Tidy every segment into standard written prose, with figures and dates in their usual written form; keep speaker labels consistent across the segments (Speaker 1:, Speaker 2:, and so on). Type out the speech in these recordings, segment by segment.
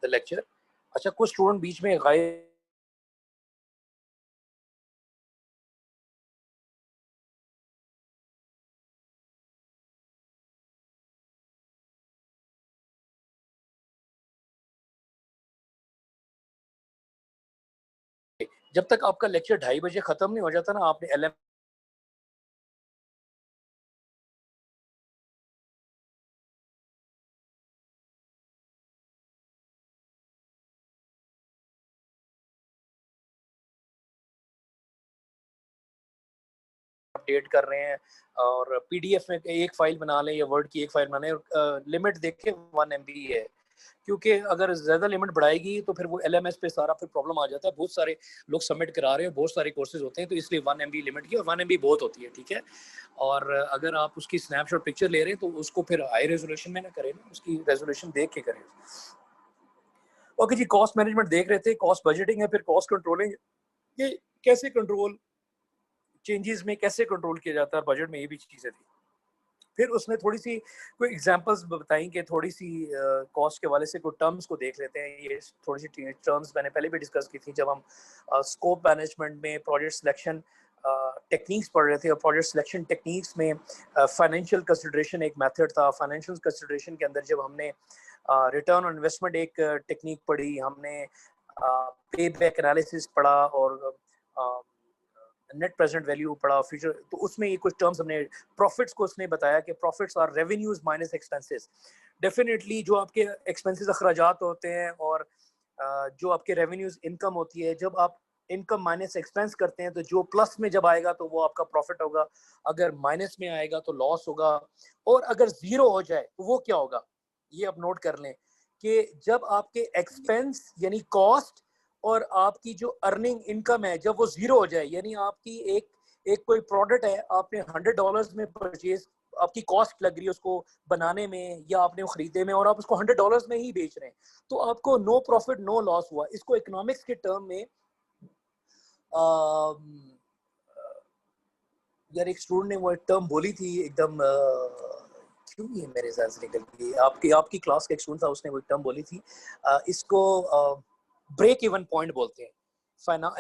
Speaker 1: The lecture. अच्छा, कुछ student बीच में गायब, जब तक आपका लेक्चर 2:30 बजे खत्म नहीं हो जाता ना, आपने एल अपडेट कर रहे हैं और पीडीएफ में एक फाइल बना लें या वर्ड की एक फाइल बना लें, लिमिट देखें 1 MB है, क्योंकि अगर ज़्यादा लिमिट बढ़ाएगी तो फिर वो एलएमएस पे सारा फिर प्रॉब्लम आ जाता है। बहुत सारे लोग सबमिट करा रहे हैं, बहुत सारे कोर्सेज होते हैं, तो इसलिए 1 MB लिमिट की, और 1 MB बहुत होती है, ठीक है। और अगर आप उसकी स्नैपशॉट पिक्चर ले रहे हैं तो उसको फिर हाई रेजोल्यूशन में ना करें, उसकी रेजोल्यूशन देख के करें। ओके जी, कॉस्ट मैनेजमेंट देख रहे थे, कॉस्ट बजटिंग है, फिर कॉस्ट कंट्रोलिंग, ये कैसे कंट्रोल चेंजेस में कैसे कंट्रोल किया जाता है बजट में, ये भी चीज़ें थी। फिर उसने थोड़ी सी कोई एग्जांपल्स बताई कि थोड़ी सी कॉस्ट के वाले से कोई टर्म्स को देख लेते हैं। ये थोड़ी सी टर्म्स मैंने पहले भी डिस्कस की थी जब हम स्कोप मैनेजमेंट में प्रोजेक्ट सिलेक्शन टेक्निक्स पढ़ रहे थे, और प्रोजेक्ट सिलेक्शन टेक्निक्स में फाइनेंशियल कंसिडरेशन एक मेथड था। फाइनेंशियल कंसिडरेशन के अंदर जब हमने रिटर्न ऑन इन्वेस्टमेंट एक टेक्निक पढ़ी, हमने पे बैक एनालिसिस पढ़ा, और नेट प्रेजेंट वैल्यू पढ़ा, फ्यूचर, तो उसमें ये कुछ टर्म्स हमने प्रॉफिट्स को उसने बताया कि profits are revenues minus expenses. Definitely जो आपके एक्सपेंसेस अखराजात होते हैं और जो आपके रेवेन्यूज इनकम होती है, जब आप इनकम माइनस एक्सपेंस करते हैं तो जो प्लस में जब आएगा तो वो आपका प्रॉफिट होगा, अगर माइनस में आएगा तो लॉस होगा, और अगर जीरो हो जाए तो वो क्या होगा। ये आप नोट कर लें कि जब आपके एक्सपेंस यानी कॉस्ट और आपकी जो अर्निंग इनकम है जब वो जीरो हो जाए, यानी आपकी एक कोई प्रोडक्ट है, आपने $100 में परचेज, आपकी कॉस्ट लग रही है उसको बनाने में या आपने वो खरीदे में, और आप उसको $100 में ही बेच रहे हैं, तो आपको नो प्रॉफिट नो लॉस हुआ। इसको इकोनॉमिक्स के टर्म में यार एक स्टूडेंट ने वो एक टर्म बोली थी एकदम, क्यों ये मेरे ख्याल से निकल गई, आपकी आपकी क्लास का एक स्टूडेंट था, उसने वो टर्म बोली थी, इसको ब्रेक इवन पॉइंट बोलते हैं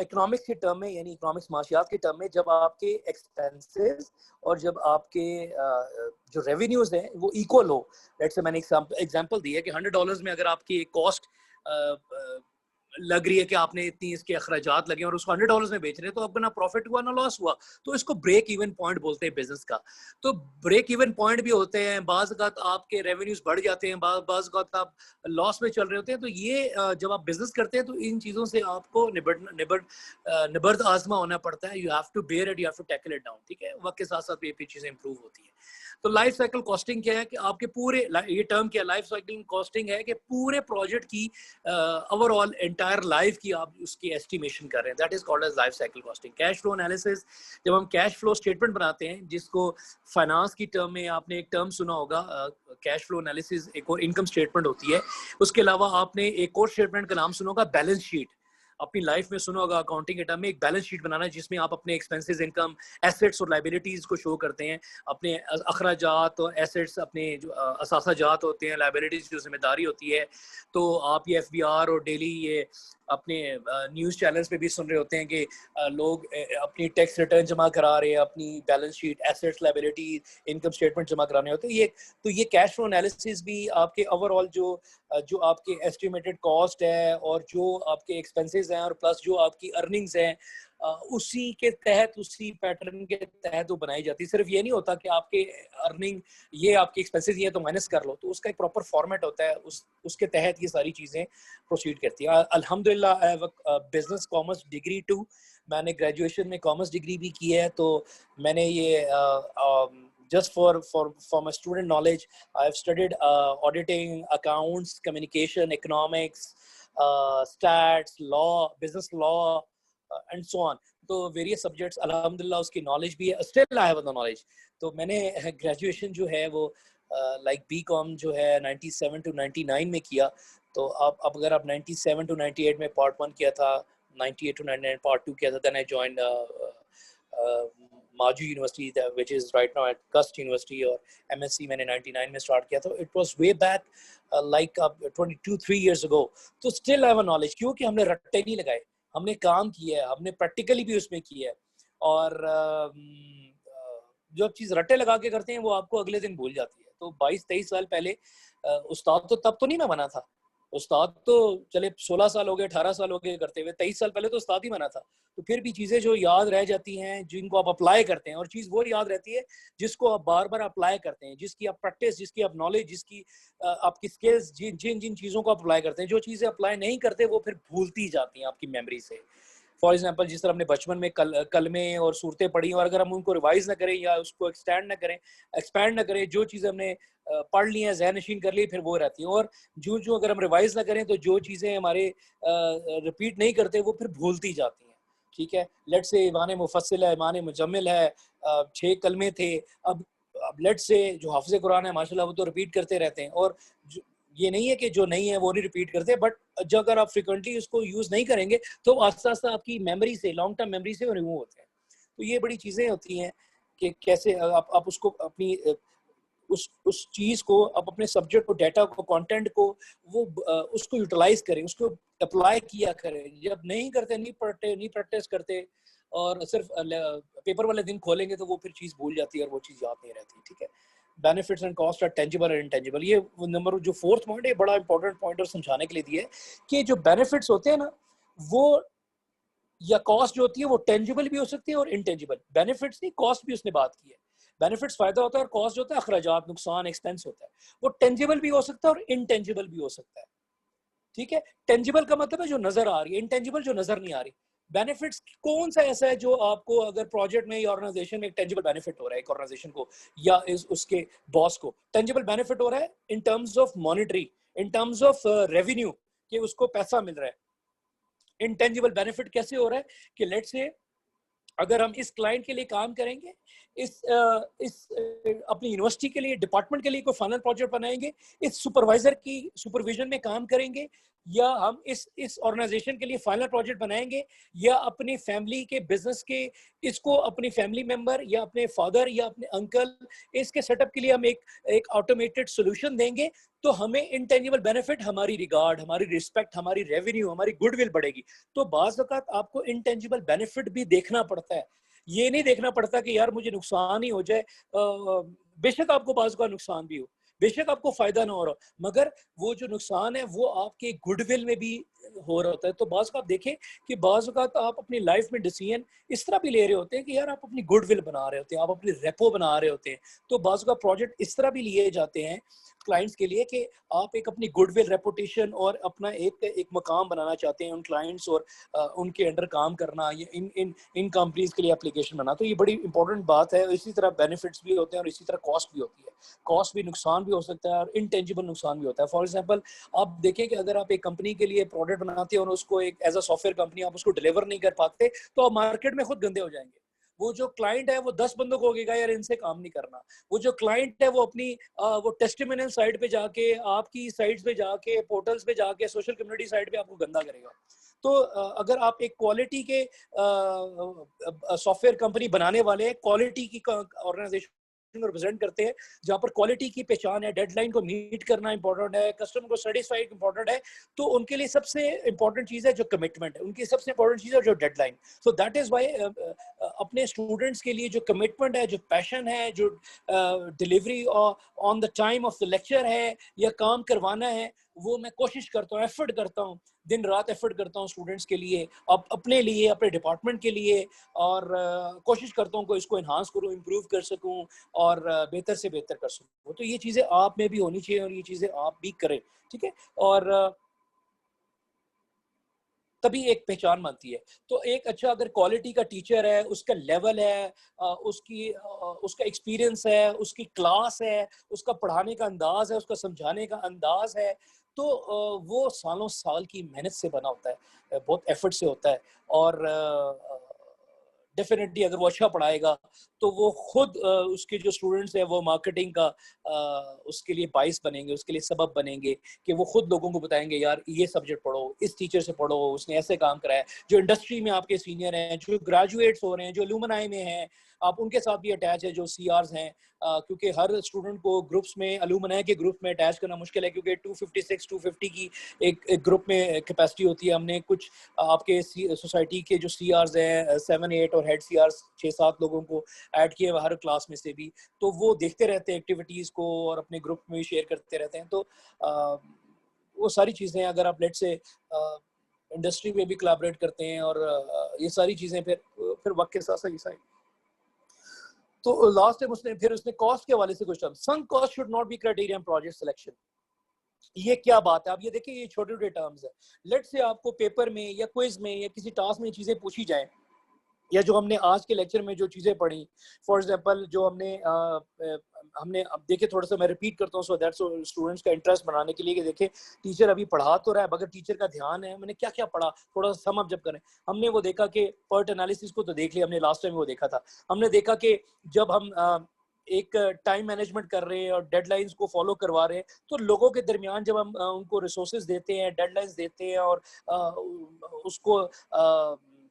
Speaker 1: इकोनॉमिक्स के टर्म में, यानी इकोनॉमिक्स माशियात के टर्म में, जब आपके एक्सपेंसेस और जब आपके जो रेवेन्यूज हैं वो इक्वल हो। लेट्स से मैंने एग्जांपल दी है कि $100 में अगर आपकी कॉस्ट लग रही है कि आपने इतनी इसके अखराजात लगे और उसको $100 में बेच रहे हैं, तो आपका ना प्रॉफिट हुआ ना लॉस हुआ, तो इसको ब्रेक इवन पॉइंट बोलते हैं बिजनेस का। तो ब्रेक इवन पॉइंट भी होते हैं, बाज़ औक़ात आपके रेवेन्यूज बढ़ जाते हैं, बाज़ औक़ात आप लॉस में चल रहे होते हैं। तो ये जब आप बिजनेस करते हैं तो इन चीज़ों से आपको निबर्द आजमा होना पड़ता है। You have to bear it, you have to tackle it down, ठीक है। वक्त के साथ साथ ये चीज़ें इंप्रूव होती है। तो लाइफ साइकिल कॉस्टिंग क्या है कि आपके पूरे, ये टर्म क्या, लाइफ साइकिल कॉस्टिंग है कि पूरे प्रोजेक्ट की ओवरऑल एंटायर लाइफ की आप उसकी एस्टिमेशन कर रहे हैं, that is called as life cycle costing. Cash flow analysis, जब हम कैश फ्लो स्टेटमेंट बनाते हैं, जिसको फाइनेंस की टर्म में आपने एक टर्म सुना होगा, कैश फ्लो एनालिसिस एक और इनकम स्टेटमेंट होती है। उसके अलावा आपने एक और स्टेटमेंट का नाम सुना होगा बैलेंस शीट। अपनी लाइफ में सुना होगा अकाउंटिंग के टर्म में एक बैलेंस शीट बनाना, जिसमें आप अपने एक्सपेंसेस, इनकम, एसेट्स और लाइबिलिटीज को शो करते हैं, अपने अखराजात और एसेट्स, अपने जो असासाजात होते हैं, लाइबिलिटीज जो जिम्मेदारी होती है। तो आप ये एफबीआर और डेली ये अपने न्यूज़ चैनल्स पे भी सुन रहे होते हैं कि लोग अपनी टैक्स रिटर्न जमा करा रहे हैं, अपनी balance sheet, assets, liability, income statement जमा कराने होते हैं। तो ये कैश फ्लो एनालिसिस भी आपके ओवरऑल जो आपके एस्टिमेटेड कॉस्ट है और जो आपके एक्सपेंसेस हैं और प्लस जो आपकी अर्निंग्स हैं, उसी के तहत, उसी पैटर्न के तहत वो बनाई जाती है। सिर्फ ये नहीं होता कि आपके अर्निंग ये आपके एक्सपेंसेस ये तो माइनस कर लो, तो उसका एक प्रॉपर फॉर्मेट होता है, उसके तहत ये सारी चीज़ें प्रोसीड करती है। अल्हम्दुलिल्लाह I have a business commerce degree too, मैंने ग्रेजुएशन में कॉमर्स डिग्री भी की है। तो मैंने ये just for my student knowledge, I've studied auditing, accounts, communication, economics, stats, law, business law, and so on. तो वेरियस सब्जेक्ट्स अल्हम्दुलिल्लाह उसकी नॉलेज भी है, still I have the knowledge. तो मैंने ग्रेजुएशन जो है वो लाइक बीकॉम जो है 97 to 99 में किया। तो अब अगर आप 97 to 98 में पार्ट 1 किया था, 98 to 99 पार्ट 2 किया था, then I joined MAJU university which is right now at CUST university, और एमएससी मैंने 99 में स्टार्ट किया, तो it was way back like 22-3 years ago। तो स्टिल आई हैव नॉलेज, क्योंकि हमने रट्टे नहीं लगाए, हमने काम किया है, हमने प्रैक्टिकली भी उसमें किया है। और जो चीज़ रट्टे लगा के करते हैं वो आपको अगले दिन भूल जाती है। तो 22-23 साल पहले उस्ताद तो तब तो नहीं मैं बना था, उस्ताद तो चले 16 साल हो गए, 18 साल हो गए करते हुए, 23 साल पहले तो उस्ताद ही बना था। तो फिर भी चीज़ें जो याद रह जाती हैं, जिनको आप अप्लाई करते हैं, और चीज़ वो याद रहती है जिसको आप बार बार अप्लाई करते हैं, जिसकी आप प्रैक्टिस, जिसकी आप नॉलेज, जिसकी आपकी स्किल्स, जिन जिन जिन चीज़ों को अप्लाई करते हैं। जो चीज़ें अप्लाई नहीं करते वो फिर भूलती जाती हैं आपकी मेमोरी से। फॉर एग्जाम्पल, जिस तरह हमने बचपन में कलमे और सूरतें पढ़ी, और अगर हम उनको रिवाइज ना करें या उसको एक्सपैंड ना करें, जो चीज़ें हमने पढ़ ली हैं, ज़हन नशीन कर ली, फिर वो रहती हैं। और जो अगर हम रिवाइज ना करें तो जो चीज़ें हमारे रिपीट नहीं करते वो फिर भूलती जाती हैं। ठीक है, लेट्स से ईमान मुफस्सिल है, ईमान मुजम्मिल है, 6 कलमे थे। अब लेट्स से जो हाफिज़ कुरान है माशाल्लाह, वो तो रिपीट करते रहते हैं। और ये नहीं है कि जो नहीं है वो नहीं रिपीट करते, बट जो अगर आप फ्रिक्वेंटली उसको यूज़ नहीं करेंगे तो आस्ता आस्ता आपकी मेमोरी से, लॉन्ग टर्म मेमोरी से वो रिमूव होते हैं। तो ये बड़ी चीज़ें होती हैं कि कैसे आप उसको अपनी उस चीज़ को, आप अपने सब्जेक्ट को, डाटा को, कंटेंट को, वो उसको यूटिलाइज करें, उसको अप्लाई किया करें। जब नहीं करते, नहीं पढ़ते, नहीं प्रैक्टिस करते, और सिर्फ पेपर वाले दिन खोलेंगे तो वो फिर चीज़ भूल जाती है और वो चीज़ याद नहीं रहती। ठीक है, benefits and cost are tangible and intangible. ये नंबर जो 4th पॉइंट है, बड़ा इंपॉर्टेंट पॉइंट और समझाने के लिए दिया है कि जो बेनिफिट्स होते हैं ना, वो या कॉस्ट जो होती है वो टेंजिबल भी हो सकती है और इनटेंजिबल। बेनिफिट्स नहीं, कॉस्ट भी उसने बात की है। बेनिफिट्स फायदा होता है और कॉस्ट जो होता है अखराजात, नुकसान, एक्सपेंस होता है। वो टेंजिबल भी हो सकता है और इनटेंजिबल भी हो सकता है। ठीक है, टेंजिबल का मतलब है जो नजर आ रही है, इनटेंजिबल जो नजर नहीं आ रही। बेनिफिट्स कौन सा ऐसा है जो आपको अगर प्रोजेक्ट में या ऑर्गेनाइजेशन में एक टेंजिबल बेनिफिट हो रहा है, एक ऑर्गेनाइजेशन को या उसके बॉस को टेंजिबल बेनिफिट हो रहा है in terms of monetary, in terms of revenue, कि उसको पैसा मिल रहा है। इनटेंजिबल बेनिफिट कैसे हो रहा है कि लेट्स से अगर हम इस क्लाइंट के लिए काम करेंगे, इस अपनी यूनिवर्सिटी के लिए, डिपार्टमेंट के लिए कोई फाइनल प्रोजेक्ट बनाएंगे, इस सुपरवाइजर की सुपरविजन में काम करेंगे, या हम इस ऑर्गेनाइजेशन के लिए फाइनल प्रोजेक्ट बनाएंगे, या अपनी फैमिली के बिजनेस के, इसको अपनी फैमिली मेंबर या अपने फादर या अपने अंकल, इसके सेटअप के लिए हम एक ऑटोमेटेड सोल्यूशन देंगे, तो हमें इनटेंजिबल बेनिफिट, हमारी रिगार्ड, हमारी रिस्पेक्ट, हमारी रेवेन्यू, हमारी गुडविल बढ़ेगी। तो बाज़ वक़्त आपको इनटेंजिबल बेनिफिट भी देखना पड़ता है। ये नहीं देखना पड़ता कि यार मुझे नुकसान ही हो जाए। बेशक आपको बाज़ का नुकसान भी हो, बेशक आपको फायदा ना हो रहा, मगर वो जो नुकसान है वो आपके गुडविल में भी हो रहा होता है। तो बाज़ का आप देखें कि बाज़ वक़्त आप अपनी लाइफ में डिसीजन इस तरह भी ले रहे होते हैं कि यार आप अपनी गुडविल बना रहे होते हैं, आप अपनी रेपो बना रहे होते हैं। तो बाज़ का प्रोजेक्ट इस तरह भी लिए जाते हैं क्लाइंट्स के लिए कि आप एक अपनी गुडविल, रेपुटेशन और अपना एक मकाम बनाना चाहते हैं उन क्लाइंट्स, और उनके अंडर काम करना, या इन कंपनीज के लिए एप्लीकेशन बनाना। तो ये बड़ी इंपॉर्टेंट बात है। इसी तरह बेनिफिट्स भी होते हैं और इसी तरह कॉस्ट भी होती है। कॉस्ट भी, नुकसान भी हो सकता है और इनटेंजिबल नुकसान भी होता है। फॉर एग्जाम्पल, आप देखें कि अगर आप एक कंपनी के लिए प्रोडक्ट बनाते हैं और उसको एक एज अ सॉफ्टवेयर कंपनी आप उसको डिलीवर नहीं कर पाते, तो आप मार्केट में खुद गंदे हो जाएंगे। वो जो क्लाइंट है वो 10 बंदों को होगा यार इनसे काम नहीं करना। वो जो क्लाइंट है वो अपनी वो टेस्टिमोनियल साइट पे जाके, आपकी साइट्स पे जाके, पोर्टल्स पे जाके, सोशल कम्युनिटी साइट पे आपको गंदा करेगा। तो अगर आप एक क्वालिटी के सॉफ्टवेयर कंपनी बनाने वाले, क्वालिटी की ऑर्गेनाइजेशन रिप्रेजेंट करते हैं, जहाँ पर क्वालिटी की पहचान है, डेडलाइन को मीट करना इंपॉर्टेंट है, कस्टमर को सेटिस्फाइड इंपॉर्टेंट है, तो उनके लिए सबसे इंपॉर्टेंट चीज़ है जो कमिटमेंट है, उनकी सबसे इंपॉर्टेंट चीज़ है जो deadline. So that is why अपने स्टूडेंट्स के लिए जो कमिटमेंट है, जो पैशन है, जो delivery on the time of the lecture है या काम करवाना है, वो मैं कोशिश करता हूँ, एफर्ट करता हूँ, दिन रात एफर्ट करता हूँ स्टूडेंट्स के लिए, अपने लिए, अपने डिपार्टमेंट के लिए, और कोशिश करता हूँ कि इसको इन्हांस करूँ, इम्प्रूव कर सकूँ और बेहतर से बेहतर कर सकूँ। तो ये चीज़ें आप में भी होनी चाहिए और ये चीज़ें आप भी करें। ठीक है, और तभी एक पहचान बनती है। तो एक अच्छा अगर क्वालिटी का टीचर है, उसका लेवल है, उसका एक्सपीरियंस है, उसकी क्लास है, उसका पढ़ाने का अंदाज है, उसका समझाने का अंदाज है, तो वो सालों साल की मेहनत से बना होता है, बहुत एफर्ट से होता है। और डेफिनेटली अगर वो अच्छा पढ़ाएगा तो वो खुद उसके जो स्टूडेंट्स हैं वो मार्केटिंग का उसके लिए बाइस बनेंगे, उसके लिए सबब बनेंगे कि वो खुद लोगों को बताएंगे यार ये सब्जेक्ट पढ़ो, इस टीचर से पढ़ो, उसने ऐसे काम कराया। जो इंडस्ट्री में आपके सीनियर हैं, जो ग्रेजुएट्स हो रहे हैं, जो लुमनाई में हैं, आप उनके साथ भी अटैच है जो CRs हैं, क्योंकि हर स्टूडेंट को ग्रुप्स में, अलुमनाई के ग्रुप में अटैच करना मुश्किल है, क्योंकि 250 की एक ग्रुप में कैपेसिटी होती है। हमने कुछ आपके सोसाइटी के जो CRs हैं 7-8 और हेड CRs 6-7 लोगों को ऐड किए हर क्लास में से भी, तो वो देखते रहते हैं एक्टिविटीज़ को और अपने ग्रुप में शेयर करते रहते हैं। तो वो सारी चीज़ें अगर आप लेट से इंडस्ट्री में भी कोलैबोरेट करते हैं और ये सारी चीज़ें फिर वक्त के साथ सही साइड। तो लास्ट टाइम उसने कॉस्ट के हवाले से कुछ sunk cost should not be criteria project selection. ये क्या बात है? आप ये देखिए, ये छोटे छोटे टर्म्स है। लेट से आपको पेपर में या क्विज में या किसी टास्क में चीजें पूछी जाए, या जो हमने आज के लेक्चर में जो चीजें पढ़ी, फॉर एग्जांपल जो हमने अब देखिए, थोड़ा सा मैं रिपीट करता हूँ सो दैट स्टूडेंट्स का इंटरेस्ट बनाने के लिए कि देखिए टीचर अभी पढ़ा तो रहा है, मगर टीचर का ध्यान है मैंने क्या क्या पढ़ा, थोड़ा सा सम अप जब करें। हमने वो देखा कि पर्ट एनालिसिस को तो देख लिया हमने, लास्ट टाइम वो देखा था। हमने देखा कि जब हम एक टाइम मैनेजमेंट कर रहे हैं और डेडलाइंस को फॉलो करवा रहे हैं, तो लोगों के दरमियान जब हम उनको रिसोर्सेज देते हैं, डेडलाइंस देते हैं और उसको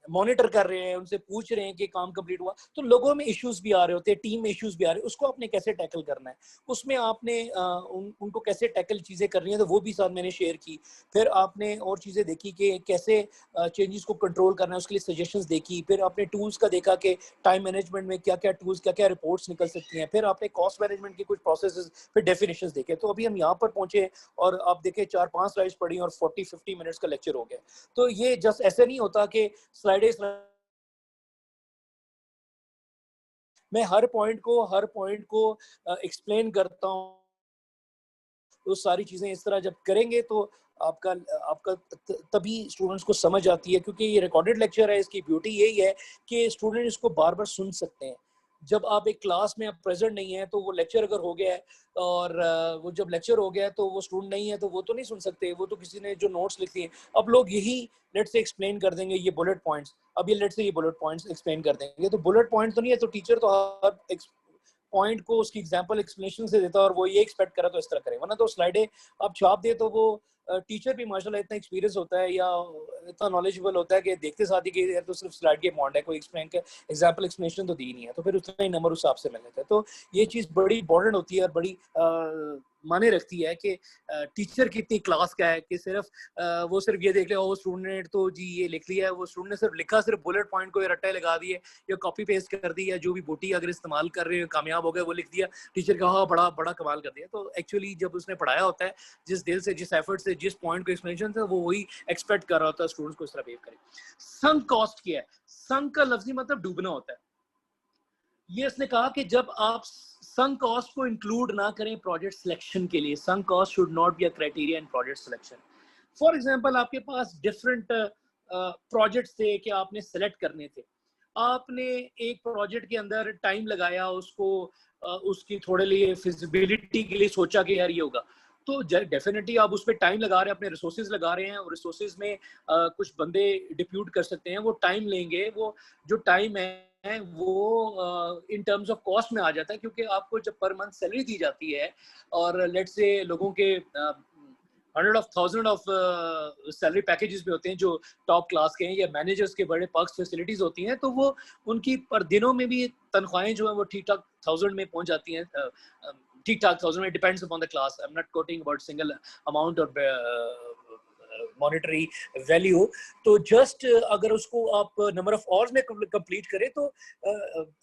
Speaker 1: मॉनिटर कर रहे हैं, उनसे पूछ रहे हैं कि काम कंप्लीट हुआ, तो लोगों में इश्यूज भी आ रहे होते हैं, टीम में इश्यूज भी आ रहे हैं, उसको आपने कैसे टैकल करना है, उसमें आपने उनको कैसे टैकल चीज़ें करनी है, तो वो भी साथ मैंने शेयर की। फिर आपने और चीज़ें देखी कि कैसे चेंजेस को कंट्रोल करना है, उसके लिए सजेशंस देखी। फिर आपने टूल्स का देखा कि टाइम मैनेजमेंट में क्या क्या टूल्स, क्या क्या रिपोर्ट्स निकल सकती हैं। फिर आपने कॉस्ट मैनेजमेंट के कुछ प्रोसेसेस, फिर डेफिनेशंस देखे। तो अभी हम यहाँ पर पहुंचे और आप देखें 4-5 स्लाइड्स पढ़ी और 40-50 मिनट्स का लेक्चर हो गया। तो ये जस्ट ऐसे नहीं होता कि मैं हर पॉइंट को एक्सप्लेन करता हूँ। तो सारी चीजें इस तरह जब करेंगे तो आपका आपका तभी स्टूडेंट्स को समझ आती है, क्योंकि ये रिकॉर्डेड लेक्चर है। इसकी ब्यूटी यही है कि स्टूडेंट इसको बार बार सुन सकते हैं। जब आप एक क्लास में आप प्रेजेंट नहीं है, तो वो लेक्चर अगर हो गया है और वो जब लेक्चर हो गया है तो वो स्टूडेंट नहीं है, तो वो तो नहीं सुन सकते, वो तो किसी ने जो नोट्स लिख लिए। अब लोग यही लेट से एक्सप्लेन कर देंगे, ये बुलेट पॉइंट्स, अब ये लेट से ये बुलेट पॉइंट्स एक्सप्लेन कर देंगे, तो बुलेट पॉइंट तो नहीं है, तो टीचर तो हर पॉइंट को उसकी एग्जांपल एक्सप्लेनेशन से देता है और वो ये एक्सपेक्ट करे तो इस तरह करे, वरना तो स्लाइडें आप छाप दे तो वो टीचर भी माशाल्लाह इतना एक्सपीरियंस होता है या इतना नॉलेजेबल होता है कि देखते साथ ही कि यार तो सिर्फ स्लाइड के अमाउंट है, कोई एक्सप्लेन का एग्जांपल एक्सप्लेनेशन तो दी नहीं है, तो फिर उतना ही नंबर उस हिसाब से मिल जाता है। तो ये चीज़ बड़ी इंपॉर्टेंट होती है और बड़ी माने रखती है कि टीचर कितनी क्लास का है, कि सिर्फ वो सिर्फ ये देख ले वो स्टूडेंट तो जी ये लिख लिया है, वो स्टूडेंट ने सिर्फ लिखा, सिर्फ बुलेट पॉइंट को रट्टे लगा दिए या कॉपी पेस्ट कर दी, या जो भी बूटी अगर इस्तेमाल कर रहे हैं कामयाब हो गए वो लिख दिया, टीचर का हाँ बड़ा बड़ा कमाल कर दिया। तो एक्चुअली जब उसने पढ़ाया होता है जिस दिल से, जिस एफर्ट से, जिस पॉइंट को एक्सप्लेनेशन था, वो वही एक्सपेक्ट कर रहा होता है स्टूडेंट्स को इस तरह बिहेव करें। संक कॉस्ट क्या है? संक का लफ्जी मतलब डूबना होता है। ये इसने कहा कि जब आप संक कॉस्ट को इंक्लूड ना करें प्रोजेक्ट सिलेक्शन के लिए, sunk cost should not be a criteria in project selection. For example आपके पास डिफरेंट प्रोजेक्ट्स थे कि आपने सेलेक्ट करने थे, आपने एक प्रोजेक्ट के अंदर टाइम लगाया, उसको उसकी थोड़े लिए फिजिबिलिटी के लिए सोचा कि यार ये होगा, तो डेफिनेटली आप उस पर टाइम लगा रहे हैं, अपने रिसोर्सेज लगा रहे हैं, और रिसोर्सेज में कुछ बंदे डिप्यूट कर सकते हैं, वो टाइम लेंगे, वो जो टाइम है वो इन टर्म्स ऑफ कॉस्ट में आ जाता है, क्योंकि आपको जब पर मंथ सैलरी दी जाती है और लेट से लोगों के 100,000 ऑफ सैलरी पैकेजेस भी होते हैं जो टॉप क्लास के हैं, या मैनेजर्स के बड़े पर्क्स फैसिलिटीज होती हैं, तो वो उनकी पर दिनों में भी तनख्वाहें जो है वो ठीक ठाक 1000 में पहुंच जाती हैं, ठीक ठाक 1000 में, depends upon the class. I am not coating about single amount और मॉनेटरी वैल्यू। तो जस्ट अगर उसको आप नंबर ऑफ आवर्स में कंप्लीट करें, तो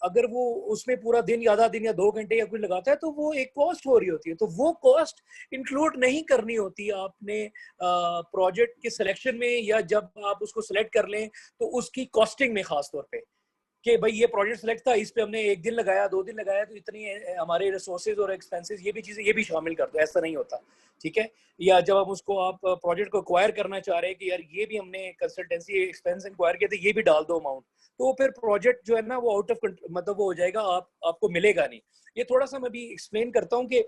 Speaker 1: अगर वो उसमें पूरा दिन या आधा दिन या 2 घंटे या कुछ लगाता है, तो वो एक कॉस्ट हो रही होती है, तो वो कॉस्ट इंक्लूड नहीं करनी होती आपने प्रोजेक्ट के सिलेक्शन में, या जब आप उसको सिलेक्ट कर लें तो उसकी कॉस्टिंग में खास तौर पे, कि भाई ये प्रोजेक्ट सिलेक्ट था, इस पे हमने 1 दिन लगाया, 2 दिन लगाया, तो इतनी हमारे रिसोर्सेज और एक्सपेंसेस, ये भी चीजें ये भी शामिल कर दो, ऐसा नहीं होता, ठीक है। या जब आप उसको आप प्रोजेक्ट को एक्वायर करना चाह रहे हैं कि यार ये भी हमने कंसल्टेंसी एक्सपेंस एक्वायर किया, तो ये भी डाल दो अमाउंट, तो फिर प्रोजेक्ट जो है ना वो आउट ऑफ मतलब वो हो जाएगा, आपको मिलेगा नहीं। ये थोड़ा सा मैं भी एक्सप्लेन करता हूँ कि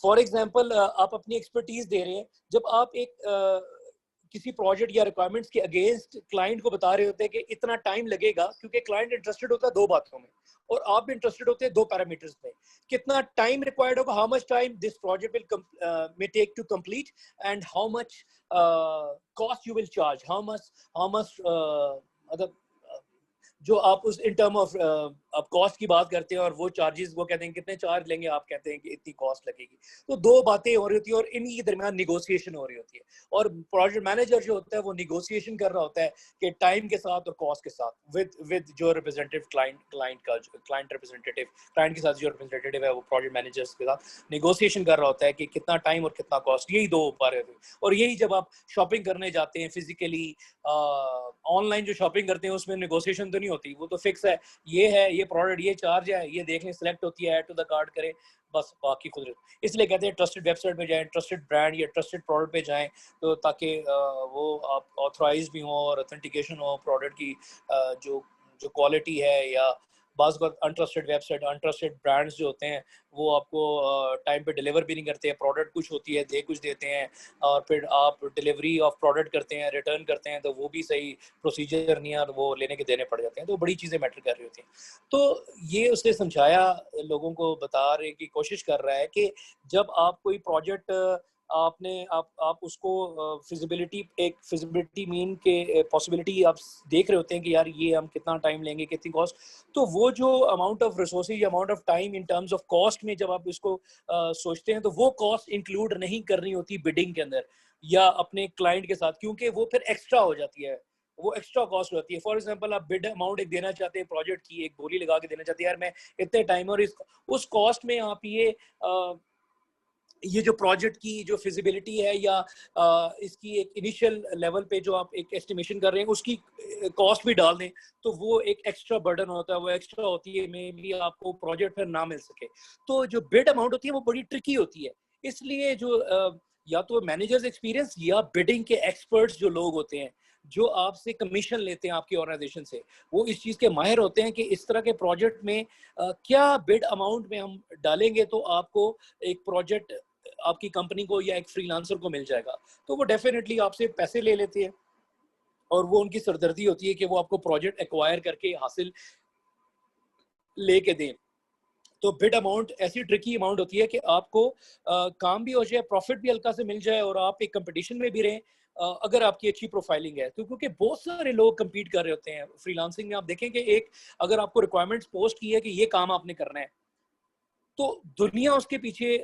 Speaker 1: फॉर एग्जाम्पल आप अपनी एक्सपर्टीज दे रहे हैं, जब आप एक किसी प्रोजेक्ट या रिक्वायरमेंट्स के अगेंस्ट क्लाइंट को बता रहे होते हैं कि इतना टाइम लगेगा, क्योंकि क्लाइंट इंटरेस्टेड होता है 2 बातों में और आप भी इंटरेस्टेड होते हैं 2 पैरामीटर्स में, कितना टाइम रिक्वायर्ड होगा, how much time this project will take to complete, and how much cost you will charge, how much मतलब जो आप उस इन टर्म ऑफ अब कॉस्ट की बात करते हैं और वो चार्जेस, वो कहते हैं कितने चार्ज लेंगे, आप कहते हैं कि इतनी कॉस्ट लगेगी। तो दो बातें हो रही होती है और इन्हीं के दरमियान निगोशिएशन हो रही होती है, और प्रोजेक्ट मैनेजर जो होता है वो निगोशिएशन कर रहा होता है कि टाइम के साथ और कॉस्ट के साथ विद जो रिप्रेजेंटेटिव क्लाइंट रिप्रेजेंटेटिव, क्लाइंट के साथ जो रिप्रेजेंटेटिव है वो प्रोजेक्ट मैनेजर्स के साथ निगोशिएशन कर रहा होता है कि कितना टाइम और कितना कॉस्ट, यही दो बारे। और यही जब आप शॉपिंग करने जाते हैं फिजिकली, ऑनलाइन जो शॉपिंग करते हैं उसमें नेगोशिएशन तो नहीं होती, वो तो फिक्स है, ये प्रोडक्ट ये चार्ज है, ये देख लें, सिलेक्ट होती है, ऐड टू द कार्ट करें, बस बाकी खुद। इसलिए कहते हैं ट्रस्टेड वेबसाइट पे जाएं, ट्रस्टेड ब्रांड या ट्रस्टेड प्रोडक्ट पे जाएं, तो ताकि वो आप ऑथराइज भी हो और ऑथेंटिकेशन हो प्रोडक्ट की, जो जो क्वालिटी है। या बाज़ अनट्रस्टेड वेबसाइट, अनट्रस्टेड ब्रांड्स जो होते हैं वो आपको टाइम पे डिलीवर भी नहीं करते हैं, प्रोडक्ट कुछ होती है, दे कुछ देते हैं, और फिर आप डिलीवरी ऑफ प्रोडक्ट करते हैं, रिटर्न करते हैं, तो वो भी सही प्रोसीजर नहीं है और वो लेने के देने पड़ जाते हैं, तो बड़ी चीज़ें मैटर कर रही होती हैं। तो ये उसने समझाया, लोगों को बता रहे की कोशिश कर रहा है कि जब आप कोई प्रोजेक्ट आप उसको फिजिबिलिटी मीन के पॉसिबिलिटी आप देख रहे होते हैं कि यार ये हम कितना टाइम लेंगे, कितनी कॉस्ट, तो वो जो amount of resources, amount of time in terms of cost में जब आप इसको सोचते हैं, तो वो कॉस्ट इंक्लूड नहीं करनी होती बिडिंग के अंदर या अपने क्लाइंट के साथ, क्योंकि वो फिर एक्स्ट्रा हो जाती है, वो एक्स्ट्रा कॉस्ट होती है। फॉर एग्जांपल आप बिड अमाउंट एक देना चाहते हैं, प्रोजेक्ट की एक बोली लगा के देना चाहते हैं, यार मैं इतने टाइम, और उस कॉस्ट में आप ये जो प्रोजेक्ट की जो फिजिबिलिटी है या इसकी एक इनिशियल लेवल पे जो आप एक एस्टिमेशन कर रहे हैं उसकी कॉस्ट भी डाल दें, तो वो एक एक्स्ट्रा बर्डन होता है, वो एक्स्ट्रा होती है, मे बी आपको प्रोजेक्ट फिर ना मिल सके। तो जो बिड अमाउंट होती है वो बड़ी ट्रिकी होती है, इसलिए जो या तो मैनेजर्स एक्सपीरियंस या बिडिंग के एक्सपर्ट्स जो लोग होते हैं, जो आपसे कमीशन लेते हैं आपकी ऑर्गेनाइजेशन से, वो इस चीज़ के माहिर होते हैं कि इस तरह के प्रोजेक्ट में क्या बिड अमाउंट में हम डालेंगे तो आपको एक प्रोजेक्ट आपकी कंपनी को या एक फ्रीलांसर को मिल जाएगा। तो वो डेफिनेटली आपसे पैसे ले लेते हैं, और वो उनकी सरदर्दी होती है कि वो आपको प्रोजेक्ट एक्वायर करके हासिल लेके दें। तो बिड अमाउंट ऐसी ट्रिकी अमाउंट होती है कि आपको काम भी हो जाए, प्रॉफिट भी हल्का से मिल जाए, और आप एक कंपटीशन में भी रहें, अगर आपकी अच्छी प्रोफाइलिंग है। तो क्योंकि बहुत सारे लोग compete कर रहे होते हैं फ्रीलांसिंग में, आप देखें कि एक अगर आपको रिक्वायरमेंट्स पोस्ट की है कि ये काम आपने करना है, तो दुनिया उसके पीछे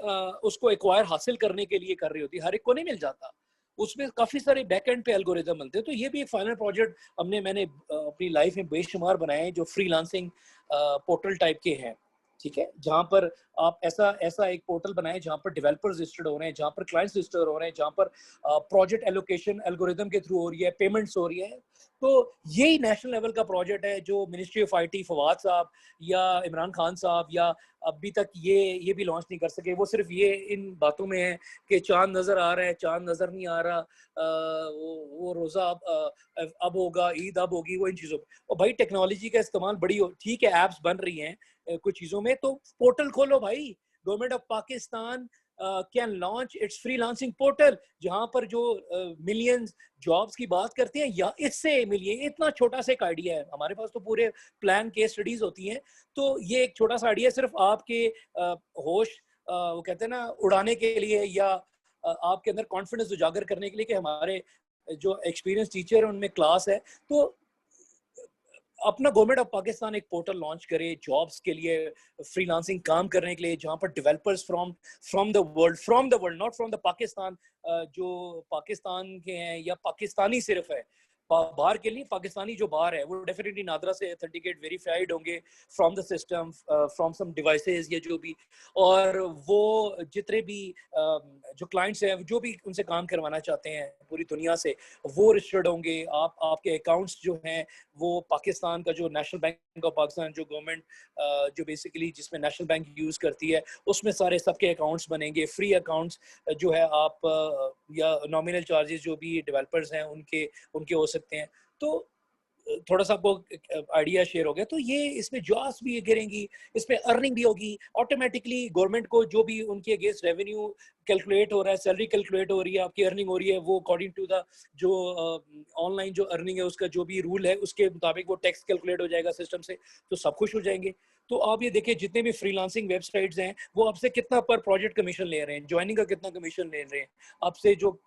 Speaker 1: उसको एक्वायर हासिल करने के लिए कर रही होती है, हर एक को नहीं मिल जाता, उसमें काफी सारे बैक एंड पे एल्गोरिदम बनते हैं। तो ये भी एक फाइनल प्रोजेक्ट मैंने अपनी लाइफ में बेशुमार बनाए हैं जो फ्रीलांसिंग पोर्टल टाइप के हैं, ठीक है, जहां पर आप ऐसा ऐसा एक पोर्टल बनाए जहां पर डेवलपर्स रजिस्टर्ड हो रहे हैं, जहां पर क्लाइंट्स रजिस्टर्ड हो रहे हैं, जहां पर प्रोजेक्ट एलोकेशन एल्गोरिदम के थ्रू हो रही है, पेमेंट्स हो रही है। तो यही नेशनल लेवल का प्रोजेक्ट है जो मिनिस्ट्री ऑफ आईटी फवाद साहब या इमरान खान साहब या अभी तक ये भी लॉन्च नहीं कर सके। वो सिर्फ ये इन बातों में है कि चांद नजर आ रहा है, चांद नजर नहीं आ रहा, वो रोजा अब होगा, ईद अब होगी, वो इन चीजों पे। और भाई टेक्नोलॉजी का इस्तेमाल बड़ी ठीक है, एप्स बन रही हैं कुछ चीजों में, तो पोर्टल खोलो भाई। Government of Pakistan can launch its freelancing portal, जहां पर जो मिलियंस जॉब्स की बात करते हैं, या इससे मिलिए, इतना छोटा सा एक आइडिया है, हमारे पास तो पूरे प्लान केस स्टडीज होती हैं। तो ये एक छोटा सा आइडिया सिर्फ आपके होश वो कहते हैं ना उड़ाने के लिए, या आपके अंदर कॉन्फिडेंस उजागर करने के लिए कि हमारे जो एक्सपीरियंस टीचर है उनमें क्लास है। तो अपना गवर्नमेंट ऑफ पाकिस्तान एक पोर्टल लॉन्च करे जॉब्स के लिए, फ्रीलांसिंग काम करने के लिए, जहां पर developers from the world not from the Pakistan, जो पाकिस्तान के हैं या पाकिस्तानी सिर्फ है, बाहर के लिए पाकिस्तानी जो बाहर है वो डेफिनेटली नादरा से ऑथेंटिकेट वेरीफाइड होंगे from the system, from some devices या जो भी, और वो जितने भी जो क्लाइंट्स हैं जो भी उनसे काम करवाना चाहते हैं पूरी दुनिया से, वो रजिस्टर्ड होंगे। आपके अकाउंट्स जो हैं वो पाकिस्तान का जो नेशनल बैंक ऑफ पाकिस्तान, जो गवर्नमेंट जो बेसिकली जिसमें नेशनल बैंक यूज़ करती है, उसमें सारे सबके अकाउंट्स बनेंगे, फ्री अकाउंट्स जो है आप या नॉमिनल चार्जेस जो भी डेवलपर्स हैं उनके उनके हो सकते हैं। तो थोड़ा सा आपको आइडिया शेयर हो गया। तो ये इसमें जॉब्स भी गिरेंगी, इसमें अर्निंग भी होगी ऑटोमेटिकली। गवर्नमेंट को जो भी उनके अगेंस्ट रेवेन्यू कैलकुलेट हो रहा है, सैलरी कैलकुलेट हो रही है, आपकी अर्निंग हो रही है, वो अकॉर्डिंग टू द जो ऑनलाइन जो अर्निंग है उसका जो भी रूल है उसके मुताबिक वो टैक्स कैलकुलेट हो जाएगा सिस्टम से, तो सब खुश हो जाएंगे। तो आप ये देखिए जितने भी फ्रीलांसिंग वेबसाइट्स हैं वो आपसे कितना पर प्रोजेक्ट कमीशन ले रहे हैं, ज्वाइनिंग का कितना कमीशन ले रहे हैं आपसे जो